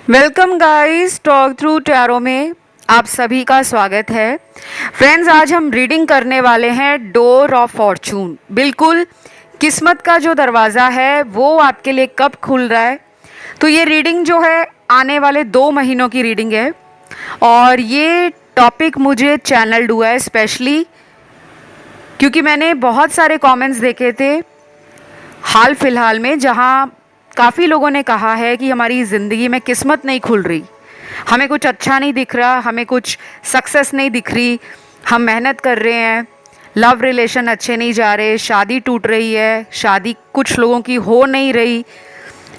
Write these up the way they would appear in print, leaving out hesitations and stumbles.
Welcome guys, talk through tarot में आप सभी का स्वागत है। फ्रेंड्स, आज हम रीडिंग करने वाले हैं डोर ऑफ फॉर्चून। बिल्कुल किस्मत का जो दरवाज़ा है वो आपके लिए कब खुल रहा है। तो ये रीडिंग जो है आने वाले 2 महीनों की रीडिंग है और ये टॉपिक मुझे चैनल्ड हुआ है स्पेशली क्योंकि मैंने बहुत सारे कमेंट्स देखे थे हाल फिलहाल में, जहाँ काफ़ी लोगों ने कहा है कि हमारी ज़िंदगी में किस्मत नहीं खुल रही, हमें कुछ अच्छा नहीं दिख रहा, हमें कुछ सक्सेस नहीं दिख रही, हम मेहनत कर रहे हैं, लव रिलेशन अच्छे नहीं जा रहे, शादी टूट रही है, शादी कुछ लोगों की हो नहीं रही,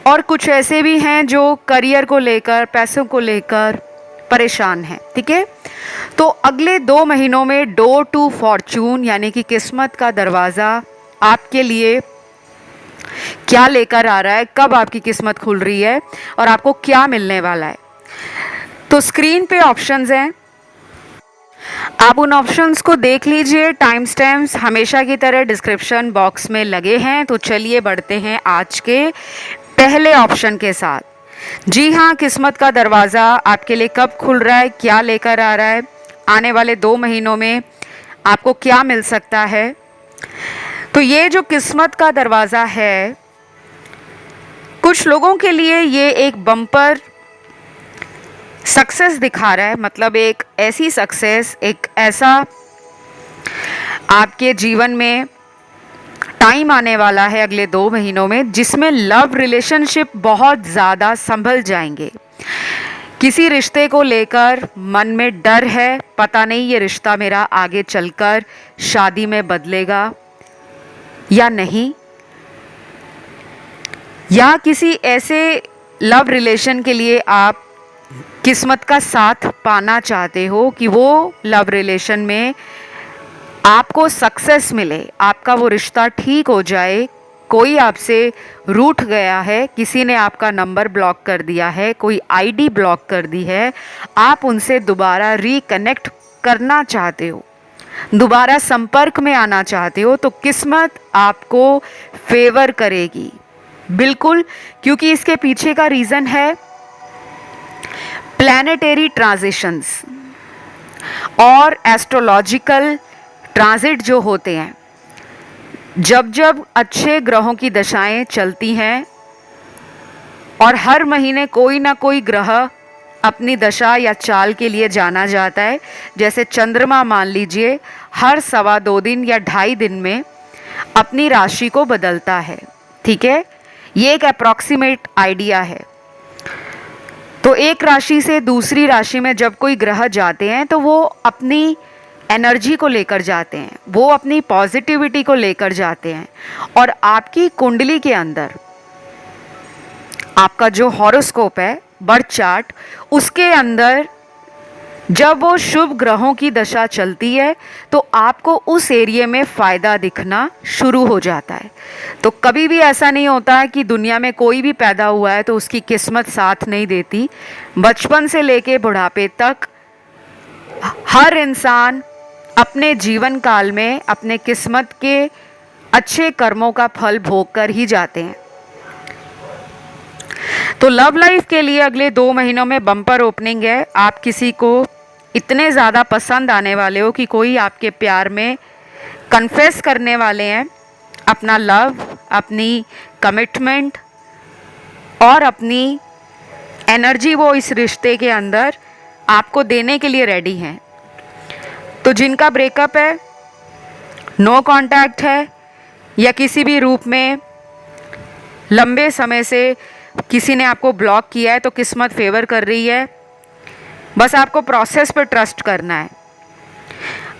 और कुछ ऐसे भी हैं जो करियर को लेकर, पैसों को लेकर परेशान हैं। ठीक है, तो अगले 2 महीनों में डोर टू फॉर्चून यानी कि किस्मत का दरवाज़ा आपके लिए क्या लेकर आ रहा है, कब आपकी किस्मत खुल रही है और आपको क्या मिलने वाला है। तो स्क्रीन पे ऑप्शंस हैं, आप उन ऑप्शंस को देख लीजिए। टाइम स्टैम्प्स हमेशा की तरह डिस्क्रिप्शन बॉक्स में लगे हैं। तो चलिए बढ़ते हैं आज के पहले ऑप्शन के साथ। जी हाँ, किस्मत का दरवाज़ा आपके लिए कब खुल रहा है, क्या लेकर आ रहा है, आने वाले 2 महीनों में आपको क्या मिल सकता है। तो ये जो किस्मत का दरवाज़ा है, कुछ लोगों के लिए ये एक बम्पर सक्सेस दिखा रहा है। मतलब एक ऐसी सक्सेस, एक ऐसा आपके जीवन में टाइम आने वाला है अगले 2 महीनों में जिसमें लव रिलेशनशिप बहुत ज़्यादा संभल जाएंगे। किसी रिश्ते को लेकर मन में डर है, पता नहीं ये रिश्ता मेरा आगे चलकर शादी में बदलेगा या नहीं, या किसी ऐसे लव रिलेशन के लिए आप किस्मत का साथ पाना चाहते हो कि वो लव रिलेशन में आपको सक्सेस मिले, आपका वो रिश्ता ठीक हो जाए। कोई आपसे रूठ गया है, किसी ने आपका नंबर ब्लॉक कर दिया है, कोई आईडी ब्लॉक कर दी है, आप उनसे दोबारा रिकनेक्ट करना चाहते हो, दोबारा संपर्क में आना चाहते हो, तो किस्मत आपको फेवर करेगी बिल्कुल, क्योंकि इसके पीछे का रीज़न है प्लैनेटरी ट्रांजिशंस और एस्ट्रोलॉजिकल ट्रांजिट जो होते हैं। जब जब अच्छे ग्रहों की दशाएं चलती हैं और हर महीने कोई ना कोई ग्रह अपनी दशा या चाल के लिए जाना जाता है, जैसे चंद्रमा मान लीजिए हर 2.25 दिन या 2.5 दिन में अपनी राशि को बदलता है। ठीक है, ये एक अप्रॉक्सीमेट आइडिया है। तो एक राशि से दूसरी राशि में जब कोई ग्रह जाते हैं तो वो अपनी एनर्जी को लेकर जाते हैं, वो अपनी पॉजिटिविटी को लेकर जाते हैं, और आपकी कुंडली के अंदर आपका जो हॉरोस्कोप है, बर्थ चार्ट, उसके अंदर जब वो शुभ ग्रहों की दशा चलती है तो आपको उस एरिया में फ़ायदा दिखना शुरू हो जाता है। तो कभी भी ऐसा नहीं होता है कि दुनिया में कोई भी पैदा हुआ है तो उसकी किस्मत साथ नहीं देती। बचपन से लेके बुढ़ापे तक हर इंसान अपने जीवन काल में अपने किस्मत के अच्छे कर्मों का फल भोग कर ही जाते हैं। तो लव लाइफ के लिए अगले 2 महीनों में बम्पर ओपनिंग है। आप किसी को इतने ज़्यादा पसंद आने वाले हो कि कोई आपके प्यार में कन्फेस करने वाले हैं अपना लव, अपनी कमिटमेंट और अपनी एनर्जी, वो इस रिश्ते के अंदर आपको देने के लिए रेडी हैं। तो जिनका ब्रेकअप है, नो कांटेक्ट है, या किसी भी रूप में लंबे समय से किसी ने आपको ब्लॉक किया है, तो किस्मत फेवर कर रही है। बस आपको प्रोसेस पर ट्रस्ट करना है।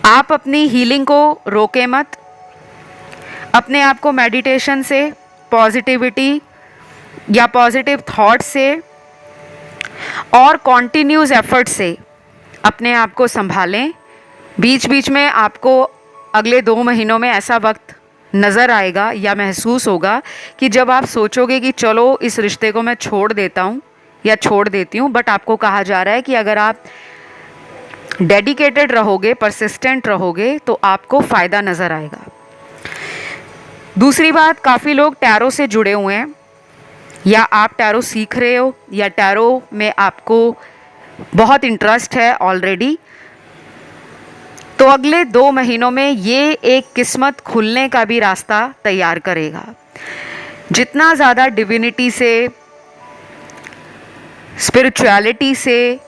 आप अपनी हीलिंग को रोके मत, अपने आप को मेडिटेशन से, पॉजिटिविटी या पॉजिटिव थॉट से और कॉन्टिन्यूस एफर्ट से अपने आप को संभालें। बीच बीच में आपको अगले 2 महीनों में ऐसा वक्त नज़र आएगा या महसूस होगा कि जब आप सोचोगे कि चलो इस रिश्ते को मैं छोड़ देता हूँ या छोड़ देती हूँ, बट आपको कहा जा रहा है कि अगर आप डेडिकेटेड रहोगे, परसिस्टेंट रहोगे, तो आपको फ़ायदा नज़र आएगा। दूसरी बात, काफ़ी लोग टैरो से जुड़े हुए हैं या आप टैरो सीख रहे हो या टैरो में आपको बहुत इंटरेस्ट है ऑलरेडी, तो अगले 2 महीनों में ये एक किस्मत खुलने का भी रास्ता तैयार करेगा। जितना ज़्यादा डिविनिटी से, स्पिरिचुअलिटी से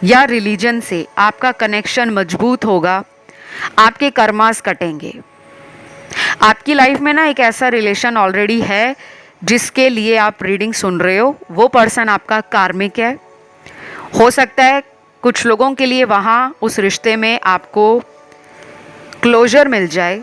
या रिलीजन से आपका कनेक्शन मजबूत होगा, आपके कर्मास कटेंगे। आपकी लाइफ में ना एक ऐसा रिलेशन ऑलरेडी है जिसके लिए आप रीडिंग सुन रहे हो, वो पर्सन आपका कार्मिक है। हो सकता है कुछ लोगों के लिए वहाँ उस रिश्ते में आपको क्लोजर मिल जाए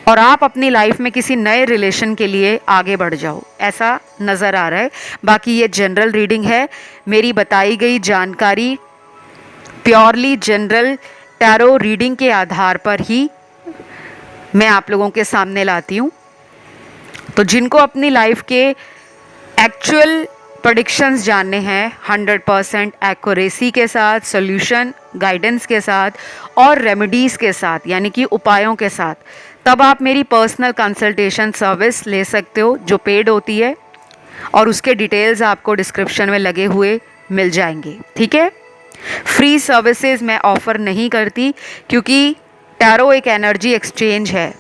और आप अपनी लाइफ में किसी नए रिलेशन के लिए आगे बढ़ जाओ, ऐसा नज़र आ रहा है। बाकी ये जनरल रीडिंग है, मेरी बताई गई जानकारी प्योरली जनरल टैरो रीडिंग के आधार पर ही मैं आप लोगों के सामने लाती हूँ। तो जिनको अपनी लाइफ के एक्चुअल प्रेडिक्शंस जानने हैं 100% एक्यूरेसी के साथ, सॉल्यूशन गाइडेंस के साथ और रेमेडीज़ के साथ, यानी कि उपायों के साथ, तब आप मेरी पर्सनल कंसल्टेशन सर्विस ले सकते हो जो पेड होती है, और उसके डिटेल्स आपको डिस्क्रिप्शन में लगे हुए मिल जाएंगे। ठीक है, फ्री सर्विसेज मैं ऑफ़र नहीं करती क्योंकि टैरो एक एनर्जी एक्सचेंज है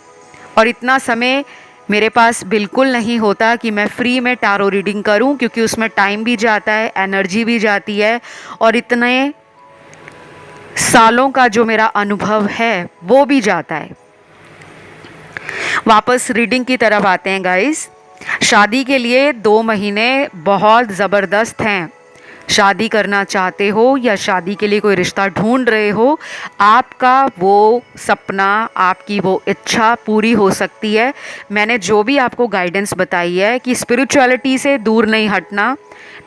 और इतना समय मेरे पास बिल्कुल नहीं होता कि मैं फ्री में टैरो रीडिंग करूं, क्योंकि उसमें टाइम भी जाता है, एनर्जी भी जाती है और इतने सालों का जो मेरा अनुभव है वो भी जाता है। वापस रीडिंग की तरफ आते हैं गाइस। शादी के लिए 2 महीने बहुत ज़बरदस्त हैं। शादी करना चाहते हो या शादी के लिए कोई रिश्ता ढूंढ रहे हो, आपका वो सपना, आपकी वो इच्छा पूरी हो सकती है। मैंने जो भी आपको गाइडेंस बताई है कि स्पिरिचुअलिटी से दूर नहीं हटना,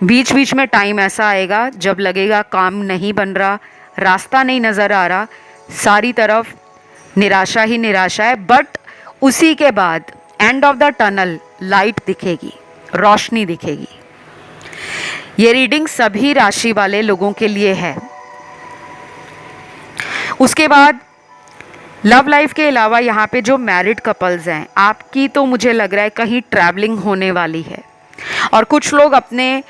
बीच बीच में टाइम ऐसा आएगा जब लगेगा काम नहीं बन रहा, रास्ता नहीं नज़र आ रहा, सारी तरफ निराशा ही निराशा है, बट उसी के बाद end of the tunnel light दिखेगी, रोशनी दिखेगी। ये रीडिंग सभी राशि वाले लोगों के लिए है। उसके बाद लव लाइफ के अलावा यहाँ पे जो मैरिड कपल्स हैं, आपकी तो मुझे लग रहा है कहीं ट्रैवलिंग होने वाली है और कुछ लोग अपने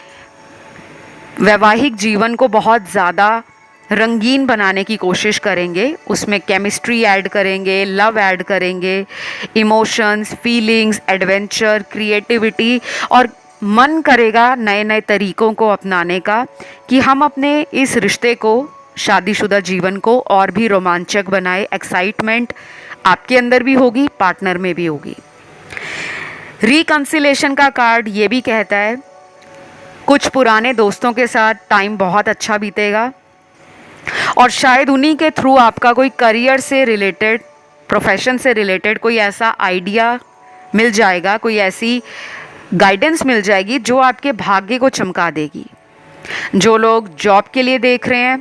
वैवाहिक जीवन को बहुत ज़्यादा रंगीन बनाने की कोशिश करेंगे, उसमें केमिस्ट्री ऐड करेंगे, लव ऐड करेंगे, इमोशंस, फीलिंग्स, एडवेंचर, क्रिएटिविटी, और मन करेगा नए नए तरीक़ों को अपनाने का कि हम अपने इस रिश्ते को, शादीशुदा जीवन को और भी रोमांचक बनाए। एक्साइटमेंट आपके अंदर भी होगी, पार्टनर में भी होगी। रिकंसिलेशन का कार्ड ये भी कहता है कुछ पुराने दोस्तों के साथ टाइम बहुत अच्छा बीतेगा और शायद उन्हीं के थ्रू आपका कोई करियर से रिलेटेड, प्रोफेशन से रिलेटेड कोई ऐसा आइडिया मिल जाएगा, कोई ऐसी गाइडेंस मिल जाएगी जो आपके भाग्य को चमका देगी। जो लोग जॉब के लिए देख रहे हैं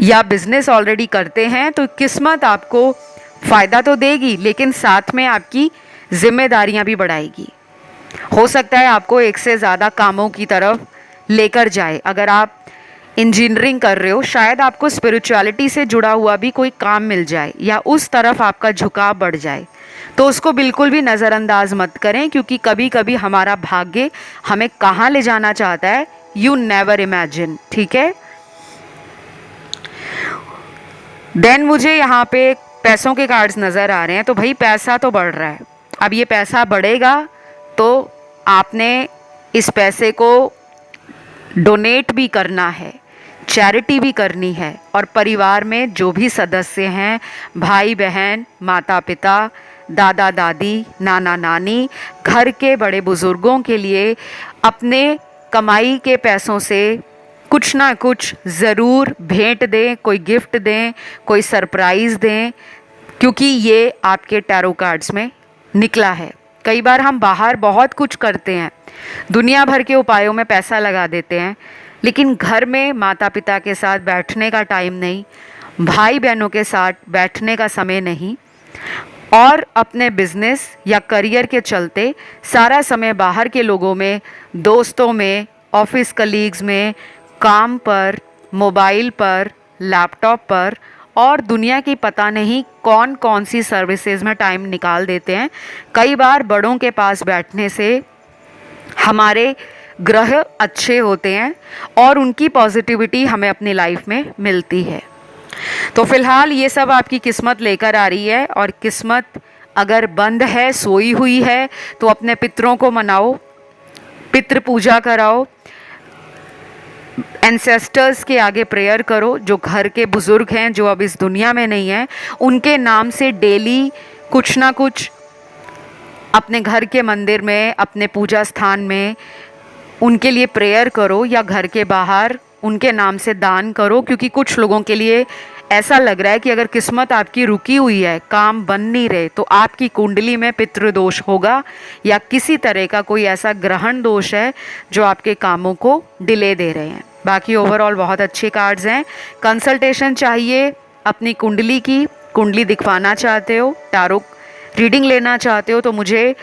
या बिजनेस ऑलरेडी करते हैं, तो किस्मत आपको फ़ायदा तो देगी लेकिन साथ में आपकी जिम्मेदारियां भी बढ़ाएगी। हो सकता है आपको एक से ज़्यादा कामों की तरफ लेकर जाए। अगर आप इंजीनियरिंग कर रहे हो, शायद आपको स्पिरिचुअलिटी से जुड़ा हुआ भी कोई काम मिल जाए या उस तरफ आपका झुकाव बढ़ जाए, तो उसको बिल्कुल भी नज़रअंदाज मत करें, क्योंकि कभी कभी हमारा भाग्य हमें कहाँ ले जाना चाहता है, यू नेवर इमेजिन। ठीक है, देन मुझे यहाँ पे पैसों के कार्ड्स नज़र आ रहे हैं, तो भाई पैसा तो बढ़ रहा है। अब ये पैसा बढ़ेगा तो आपने इस पैसे को डोनेट भी करना है, चैरिटी भी करनी है, और परिवार में जो भी सदस्य हैं, भाई बहन, माता पिता, दादा दादी, नाना नानी, घर के बड़े बुज़ुर्गों के लिए अपने कमाई के पैसों से कुछ ना कुछ ज़रूर भेंट दें, कोई गिफ्ट दें, कोई सरप्राइज़ दें, क्योंकि ये आपके टैरो कार्ड्स में निकला है। कई बार हम बाहर बहुत कुछ करते हैं, दुनिया भर के उपायों में पैसा लगा देते हैं, लेकिन घर में माता पिता के साथ बैठने का टाइम नहीं, भाई बहनों के साथ बैठने का समय नहीं, और अपने बिजनेस या करियर के चलते सारा समय बाहर के लोगों में, दोस्तों में, ऑफिस कलीग्स में, काम पर, मोबाइल पर, लैपटॉप पर और दुनिया की पता नहीं कौन कौन सी सर्विसेज में टाइम निकाल देते हैं। कई बार बड़ों के पास बैठने से हमारे ग्रह अच्छे होते हैं और उनकी पॉजिटिविटी हमें अपनी लाइफ में मिलती है। तो फिलहाल ये सब आपकी किस्मत लेकर आ रही है, और किस्मत अगर बंद है, सोई हुई है, तो अपने पितरों को मनाओ, पितृ पूजा कराओ, एंसेस्टर्स के आगे प्रेयर करो। जो घर के बुज़ुर्ग हैं जो अब इस दुनिया में नहीं हैं, उनके नाम से डेली कुछ ना कुछ अपने घर के मंदिर में, अपने पूजा स्थान में उनके लिए प्रेयर करो, या घर के बाहर उनके नाम से दान करो। क्योंकि कुछ लोगों के लिए ऐसा लग रहा है कि अगर किस्मत आपकी रुकी हुई है, काम बन नहीं रहे, तो आपकी कुंडली में पितृदोष होगा, या किसी तरह का कोई ऐसा ग्रहण दोष है जो आपके कामों को डिले दे रहे हैं। बाकी ओवरऑल बहुत अच्छे कार्ड्स हैं। कंसल्टेशन चाहिए अपनी कुंडली की, कुंडली दिखवाना चाहते हो, टारो रीडिंग लेना चाहते हो, तो मुझे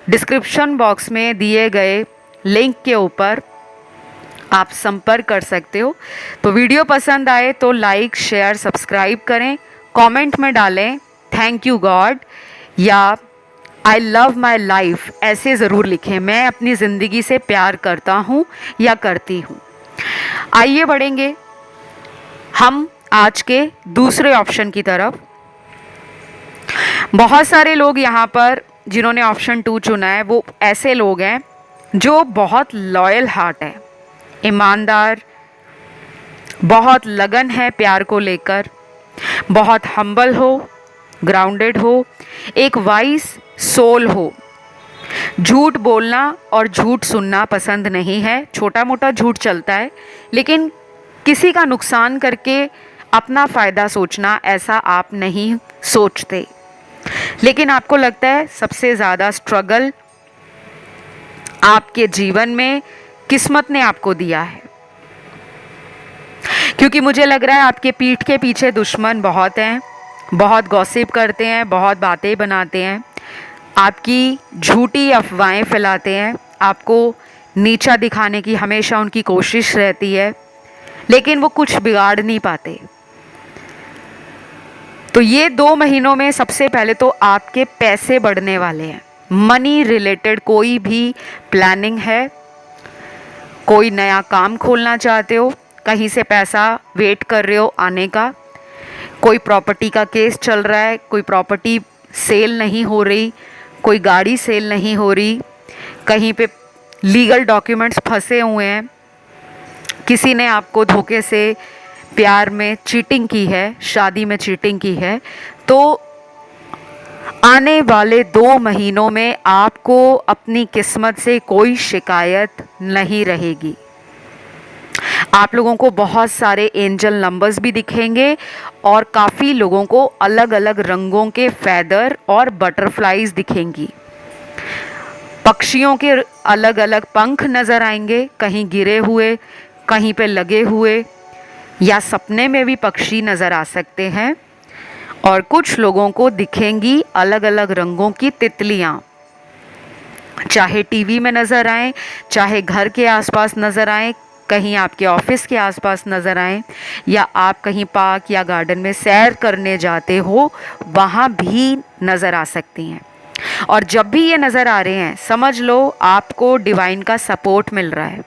डिस्क्रिप्शन बॉक्स में दिए गए लिंक के ऊपर आप संपर्क कर सकते हो। तो वीडियो पसंद आए तो लाइक, शेयर, सब्सक्राइब करें, कमेंट में डालें थैंक यू गॉड या आई लव माई लाइफ, ऐसे ज़रूर लिखें। मैं अपनी ज़िंदगी से प्यार करता हूँ या करती हूँ। आइए बढ़ेंगे हम आज के दूसरे ऑप्शन की तरफ। बहुत सारे लोग यहाँ पर जिन्होंने ऑप्शन 2 चुना है, वो ऐसे लोग हैं जो बहुत लॉयल हार्ट है, ईमानदार, बहुत लगन है प्यार को लेकर, बहुत हम्बल हो, ग्राउंडेड हो, एक वाइज सोल हो। झूठ बोलना और झूठ सुनना पसंद नहीं है। छोटा मोटा झूठ चलता है, लेकिन किसी का नुकसान करके अपना फ़ायदा सोचना, ऐसा आप नहीं सोचते। लेकिन आपको लगता है सबसे ज़्यादा स्ट्रगल आपके जीवन में किस्मत ने आपको दिया है। क्योंकि मुझे लग रहा है आपके पीठ के पीछे दुश्मन बहुत हैं, बहुत गॉसिप करते हैं, बहुत बातें बनाते हैं, आपकी झूठी अफवाहें फैलाते हैं, आपको नीचा दिखाने की हमेशा उनकी कोशिश रहती है, लेकिन वो कुछ बिगाड़ नहीं पाते। तो ये 2 महीनों में सबसे पहले तो आपके पैसे बढ़ने वाले हैं। मनी रिलेटेड कोई भी प्लानिंग है, कोई नया काम खोलना चाहते हो, कहीं से पैसा वेट कर रहे हो आने का, कोई प्रॉपर्टी का केस चल रहा है, कोई प्रॉपर्टी सेल नहीं हो रही, कोई गाड़ी सेल नहीं हो रही, कहीं पे लीगल डॉक्यूमेंट्स फंसे हुए हैं, किसी ने आपको धोखे से प्यार में चीटिंग की है, शादी में चीटिंग की है, तो आने वाले 2 महीनों में आपको अपनी किस्मत से कोई शिकायत नहीं रहेगी। आप लोगों को बहुत सारे एंजल नंबर्स भी दिखेंगे, और काफ़ी लोगों को अलग अलग रंगों के फैदर और बटरफ्लाईज दिखेंगी। पक्षियों के अलग अलग पंख नज़र आएंगे, कहीं गिरे हुए, कहीं पे लगे हुए, या सपने में भी पक्षी नज़र आ सकते हैं। और कुछ लोगों को दिखेंगी अलग अलग रंगों की तितलियाँ, चाहे टीवी में नज़र आएं, चाहे घर के आसपास नज़र आएं, कहीं आपके ऑफिस के आसपास नज़र आएं, या आप कहीं पार्क या गार्डन में सैर करने जाते हो, वहाँ भी नज़र आ सकती हैं। और जब भी ये नज़र आ रहे हैं, समझ लो आपको डिवाइन का सपोर्ट मिल रहा है,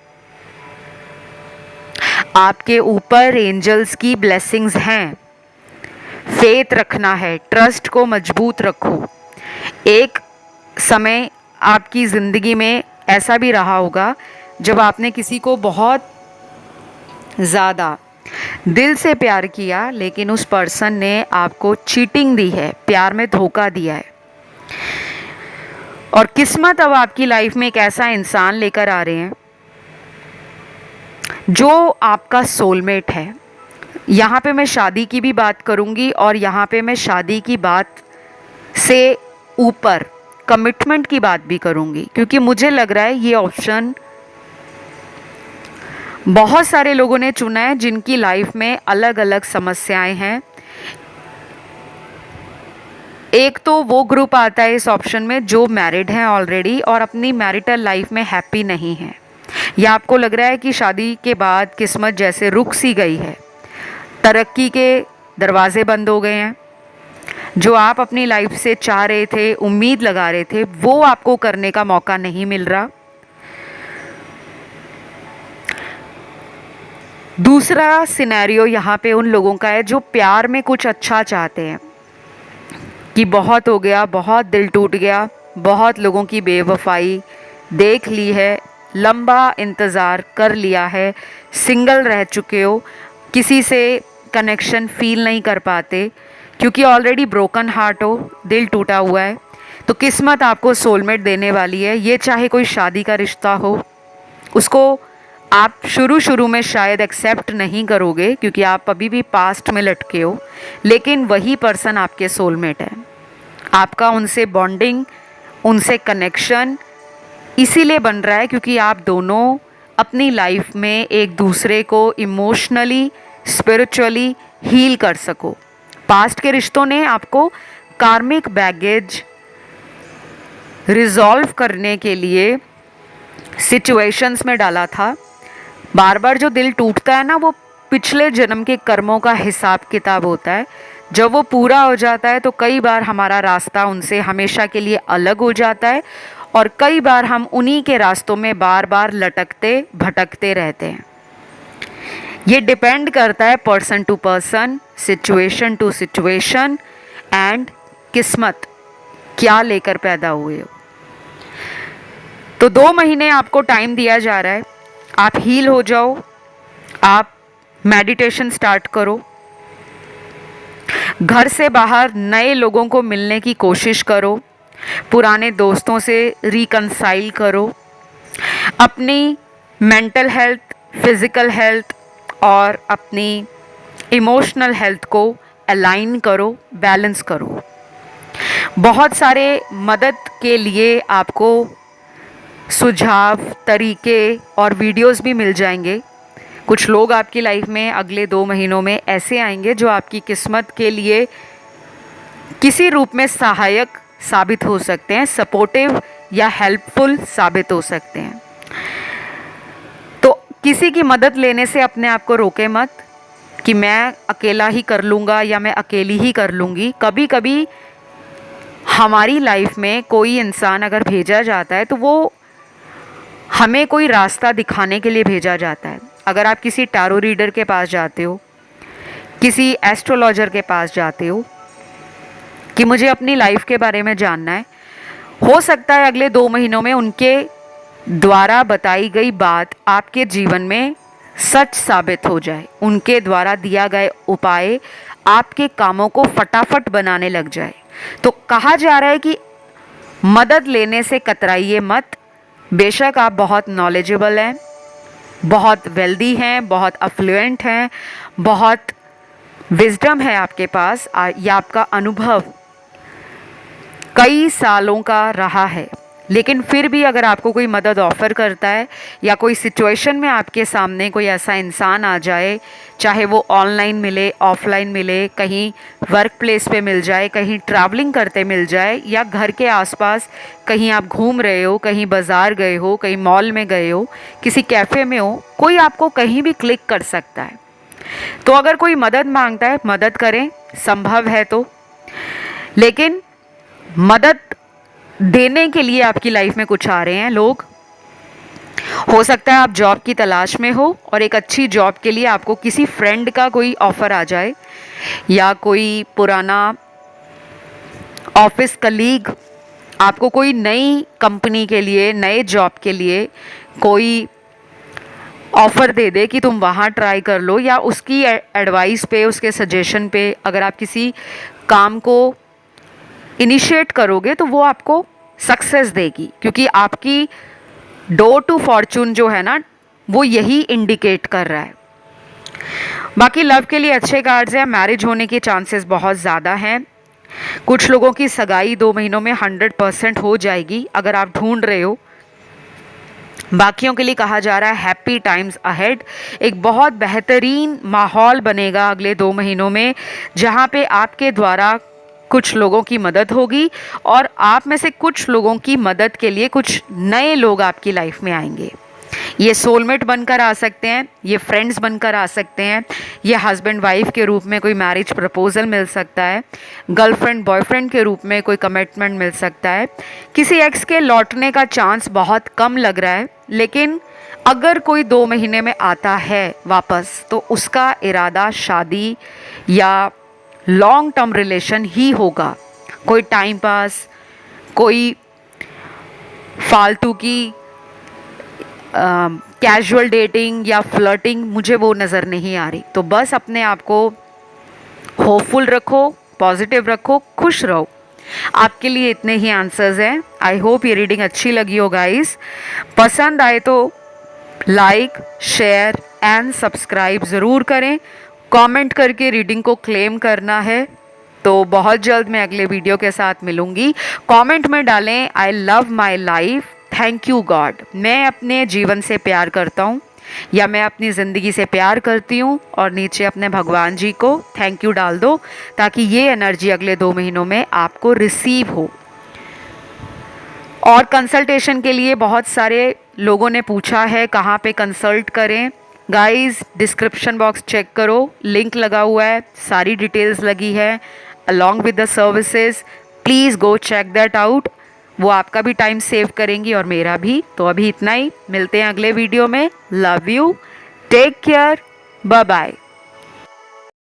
आपके ऊपर एंजल्स की ब्लेसिंग्स हैं। फेथ रखना है, ट्रस्ट को मजबूत रखो। एक समय आपकी ज़िंदगी में ऐसा भी रहा होगा जब आपने किसी को बहुत ज़्यादा दिल से प्यार किया, लेकिन उस पर्सन ने आपको चीटिंग दी है, प्यार में धोखा दिया है। और किस्मत अब आपकी लाइफ में एक ऐसा इंसान लेकर आ रहे हैं जो आपका सोलमेट है। यहाँ पे मैं शादी की भी बात करूँगी, और यहाँ पे मैं शादी की बात से ऊपर कमिटमेंट की बात भी करूँगी, क्योंकि मुझे लग रहा है ये ऑप्शन बहुत सारे लोगों ने चुना है जिनकी लाइफ में अलग अलग समस्याएं हैं। एक तो वो ग्रुप आता है इस ऑप्शन में जो मैरिड हैं ऑलरेडी और अपनी मैरिटल लाइफ में हैप्पी नहीं है, या आपको लग रहा है कि शादी के बाद किस्मत जैसे रुक सी गई है, तरक्की के दरवाजे बंद हो गए हैं। जो आप अपनी लाइफ से चाह रहे थे, उम्मीद लगा रहे थे, वो आपको करने का मौका नहीं मिल रहा। दूसरा सिनेरियो यहाँ पे उन लोगों का है जो प्यार में कुछ अच्छा चाहते हैं कि बहुत हो गया, बहुत दिल टूट गया, बहुत लोगों की बेवफाई देख ली है, लंबा इंतज़ार कर लिया है, सिंगल रह चुके हो, किसी से कनेक्शन फील नहीं कर पाते क्योंकि ऑलरेडी ब्रोकन हार्ट हो, दिल टूटा हुआ है। तो किस्मत आपको सोलमेट देने वाली है। ये चाहे कोई शादी का रिश्ता हो, उसको आप शुरू में शायद एक्सेप्ट नहीं करोगे क्योंकि आप अभी भी पास्ट में लटके हो, लेकिन वही पर्सन आपके सोलमेट है। आपका उनसे बॉन्डिंग, उनसे कनेक्शन इसीलिए बन रहा है क्योंकि आप दोनों अपनी लाइफ में एक दूसरे को इमोशनली, स्पिरिचुअली हील कर सको। पास्ट के रिश्तों ने आपको कार्मिक बैगेज रिजॉल्व करने के लिए सिचुएशंस में डाला था। बार बार जो दिल टूटता है ना, वो पिछले जन्म के कर्मों का हिसाब किताब होता है। जब वो पूरा हो जाता है तो कई बार हमारा रास्ता उनसे हमेशा के लिए अलग हो जाता है और कई बार हम उन्हीं के रास्तों में बार बार लटकते भटकते रहते हैं। ये डिपेंड करता है person to person, situation to situation and किस्मत क्या लेकर पैदा हुए हो। तो 2 महीने आपको टाइम दिया जा रहा है। आप हील हो जाओ, आप मेडिटेशन स्टार्ट करो, घर से बाहर नए लोगों को मिलने की कोशिश करो, पुराने दोस्तों से रिकंसाइल करो, अपनी मेंटल हेल्थ, फिज़िकल हेल्थ और अपनी इमोशनल हेल्थ को अलाइन करो, बैलेंस करो। बहुत सारे मदद के लिए आपको सुझाव, तरीके और वीडियोस भी मिल जाएंगे। कुछ लोग आपकी लाइफ में अगले 2 महीनों में ऐसे आएंगे जो आपकी किस्मत के लिए किसी रूप में सहायक साबित हो सकते हैं, सपोर्टिव या हेल्पफुल साबित हो सकते हैं। तो किसी की मदद लेने से अपने आप को रोके मत कि मैं अकेला ही कर लूँगा या मैं अकेली ही कर लूँगी। कभी कभी हमारी लाइफ में कोई इंसान अगर भेजा जाता है तो वो हमें कोई रास्ता दिखाने के लिए भेजा जाता है। अगर आप किसी टैरो रीडर के पास जाते हो, किसी एस्ट्रोलॉजर के पास जाते हो कि मुझे अपनी लाइफ के बारे में जानना है, हो सकता है अगले 2 महीनों में उनके द्वारा बताई गई बात आपके जीवन में सच साबित हो जाए। उनके द्वारा दिया गए उपाय आपके कामों को फटाफट बनाने लग जाए। तो कहा जा रहा है कि मदद लेने से कतराइए मत। बेशक आप बहुत नॉलेजेबल हैं, बहुत वेल्दी हैं, बहुत अफ्लुएंट हैं, बहुत विजडम है आपके पास, या आपका अनुभव कई सालों का रहा है, लेकिन फिर भी अगर आपको कोई मदद ऑफ़र करता है या कोई सिचुएशन में आपके सामने कोई ऐसा इंसान आ जाए, चाहे वो ऑनलाइन मिले, ऑफलाइन मिले, कहीं वर्क प्लेस पे मिल जाए, कहीं ट्रैवलिंग करते मिल जाए या घर के आसपास कहीं आप घूम रहे हो, कहीं बाज़ार गए हो, कहीं मॉल में गए हो, किसी कैफ़े में हो, कोई आपको कहीं भी क्लिक कर सकता है। तो अगर कोई मदद मांगता है, मदद करें, संभव है तो। लेकिन मदद देने के लिए आपकी लाइफ में कुछ आ रहे हैं लोग। हो सकता है आप जॉब की तलाश में हो और एक अच्छी जॉब के लिए आपको किसी फ्रेंड का कोई ऑफ़र आ जाए या कोई पुराना ऑफिस कलीग आपको कोई नई कंपनी के लिए, नए जॉब के लिए कोई ऑफ़र दे दे कि तुम वहाँ ट्राई कर लो, या उसकी एडवाइस पे, उसके सजेशन पे अगर आप किसी काम को इनिशिएट करोगे तो वो आपको सक्सेस देगी, क्योंकि आपकी डोर टू फॉर्चून जो है ना, वो यही इंडिकेट कर रहा है। बाकी लव के लिए अच्छे कार्ड्स हैं। मैरिज होने के चांसेस बहुत ज़्यादा हैं। कुछ लोगों की सगाई 2 महीनों में 100% हो जाएगी अगर आप ढूंढ रहे हो। बाकियों के लिए कहा जा रहा है हैप्पी टाइम्स अहेड। एक बहुत बेहतरीन माहौल बनेगा अगले 2 महीनों में, जहाँ पे आपके द्वारा कुछ लोगों की मदद होगी और आप में से कुछ लोगों की मदद के लिए कुछ नए लोग आपकी लाइफ में आएंगे। ये सोलमेट बनकर आ सकते हैं, ये फ्रेंड्स बनकर आ सकते हैं, ये हस्बैंड वाइफ के रूप में कोई मैरिज प्रपोजल मिल सकता है, गर्लफ्रेंड बॉयफ्रेंड के रूप में कोई कमिटमेंट मिल सकता है। किसी एक्स के लौटने का चांस बहुत कम लग रहा है, लेकिन अगर कोई 2 महीने में आता है वापस तो उसका इरादा शादी या लॉन्ग टर्म रिलेशन ही होगा। कोई टाइम पास, कोई फालतू की कैजुअल डेटिंग या फ्लर्टिंग मुझे वो नज़र नहीं आ रही। तो बस अपने आप को होपफुल रखो, पॉजिटिव रखो, खुश रहो। आपके लिए इतने ही आंसर्स हैं। आई होप ये रीडिंग अच्छी लगी हो गाइस। पसंद आए तो लाइक, शेयर एंड सब्सक्राइब ज़रूर करें। कमेंट करके रीडिंग को क्लेम करना है। तो बहुत जल्द मैं अगले वीडियो के साथ मिलूंगी। कमेंट में डालें I love my life, thank you God. मैं अपने जीवन से प्यार करता हूँ या मैं अपनी ज़िंदगी से प्यार करती हूँ, और नीचे अपने भगवान जी को थैंक यू डाल दो ताकि ये एनर्जी अगले 2 महीनों में आपको रिसीव हो। और कंसल्टेशन के लिए बहुत सारे लोगों ने पूछा है कहाँ पे कंसल्ट करें। गाइस डिस्क्रिप्शन बॉक्स चेक करो, लिंक लगा हुआ है, सारी डिटेल्स लगी है along with the services. Please go check that out. वो आपका भी टाइम सेव करेंगी और मेरा भी। तो अभी इतना ही, मिलते हैं अगले वीडियो में। Love you, take care, bye bye.